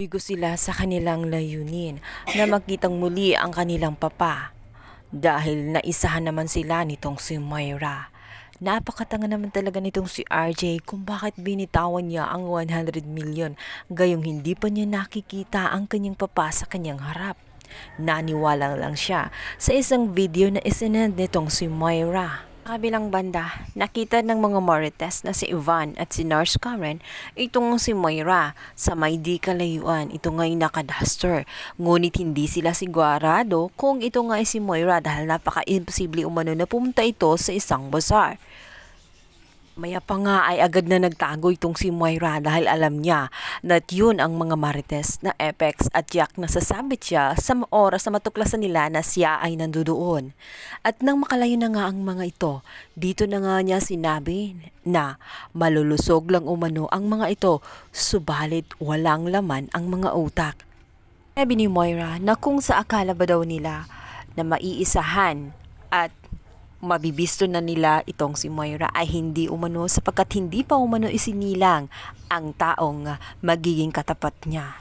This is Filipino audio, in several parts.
Bigo sila sa kanilang layunin na makitang muli ang kanilang papa dahil naisahan naman sila nitong si Moira. Napakatanga naman talaga nitong si RJ kung bakit binitawan niya ang 100 million gayong hindi pa niya nakikita ang kanyang papa sa kanyang harap. Naniwala lang siya sa isang video na isinend nitong si Moira. Kabilang banda, nakita ng mga Marites na si Ivan at si Nurse Karen itong si Moira sa may di kalayuan. Ito nga'y nakaduster. Ngunit hindi sila sigurado kung ito nga ay si Moira dahil napaka-imposible umano na pumunta ito sa isang bazaar. Maya pa nga ay agad na nagtago itong si Moira dahil alam niya na yun ang mga Marites na Apex at Jack na sasabit siya sa oras na matuklasan nila na siya ay nandoon. At nang makalayo na nga ang mga ito, dito na nga niya sinabi na malulusog lang umano ang mga ito, subalit walang laman ang mga utak. Sabi ni Moira na kung sa akala ba daw nila na maiisahan at mabibisto na nila itong si Moira ay hindi umano sapagkat hindi pa umano isinilang ang taong magiging katapat niya.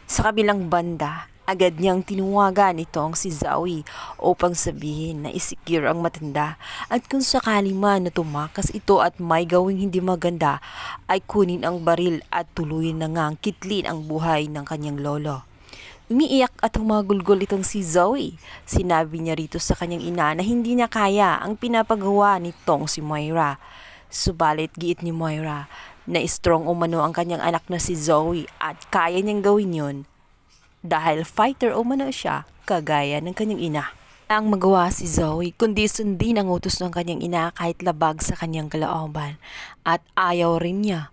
Sa kabilang banda, agad niyang tinuwagan itong si Zoe upang sabihin na isikure ang matanda at kung sakali man na tumakas ito at may gawing hindi maganda ay kunin ang baril at tuluyin na ngang kitlin ang buhay ng kanyang lolo. Umiiyak at humagulgol itong si Zoe. Sinabi niya rito sa kanyang ina na hindi niya kaya ang pinapagawa nitong si Moira. Subalit giit ni Moira na strong umano ang kanyang anak na si Zoe at kaya niyang gawin yun dahil fighter umano siya kagaya ng kanyang ina. Ang magawa si Zoe kundi sundin ang utos ng kanyang ina kahit labag sa kanyang kalooban at ayaw rin niya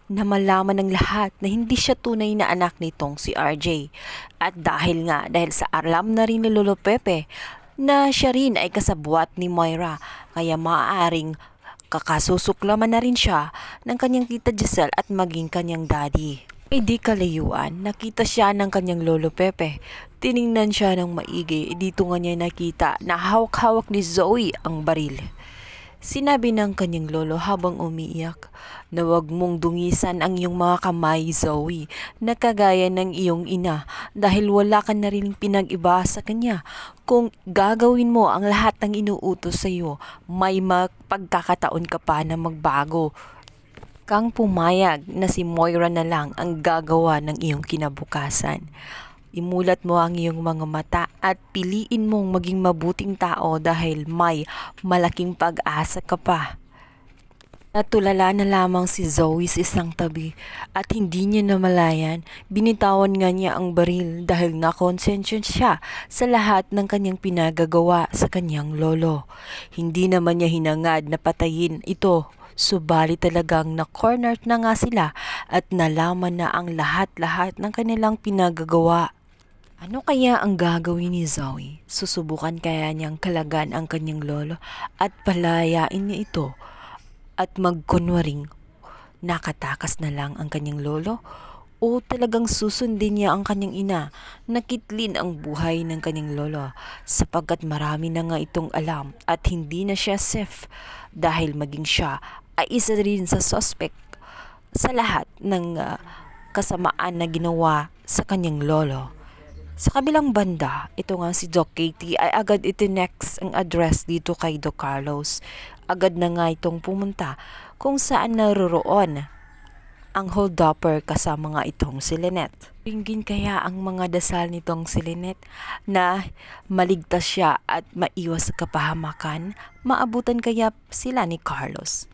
na malaman ng lahat na hindi siya tunay na anak nitong si RJ. At dahil sa alam na rin ni Lolo Pepe na siya rin ay kasabwat ni Moira, kaya maaaring kakasusuklaman na rin siya ng kanyang tita Giselle at maging kanyang daddy. Ay di kalayuan, nakita siya ng kanyang Lolo Pepe. Tiningnan siya ng maigi, dito nga niya nakita na hawak-hawak ni Zoe ang baril. Sinabi ng kanyang lolo habang umiiyak na huwag mong dungisan ang iyong mga kamay, Zoe, na kagaya ng iyong ina dahil wala ka na rin pinag-iba sa kanya. Kung gagawin mo ang lahat ng inuutos sa iyo, may pagkakataon ka pa na magbago. Kang pumayag na si Moira na lang ang gagawa ng iyong kinabukasan. Imulat mo ang iyong mga mata at piliin mong maging mabuting tao dahil may malaking pag-asa ka pa. Natulala na lamang si Zoe sa isang tabi at hindi niya namalayan, binitawan nga niya ang baril dahil nakonsensya siya sa lahat ng kanyang pinagagawa sa kanyang lolo. Hindi naman niya hinangad na patayin ito. Subalit talagang na-corner na nga sila at nalaman na ang lahat-lahat ng kanilang pinagagawa. Ano kaya ang gagawin ni Zoe? Susubukan kaya niyang kalagan ang kanyang lolo at palayain niya ito at magkunwaring nakatakas na lang ang kanyang lolo? O talagang susundin niya ang kanyang ina na kitlin ang buhay ng kanyang lolo sapagkat marami na nga itong alam at hindi na siya safe dahil maging siya ay isa rin sa suspect sa lahat ng kasamaan na ginawa sa kanyang lolo. Sa kabilang banda, ito nga si Doc Katie ay agad itinext ang address dito kay Doc Carlos. Agad na nga itong pumunta kung saan naroroon ang holdupper kasama nga itong si Lynette. Ringgin kaya ang mga dasal nitong si Lynette na maligtas siya at maiwas sa kapahamakan? Maabutan kaya sila ni Carlos?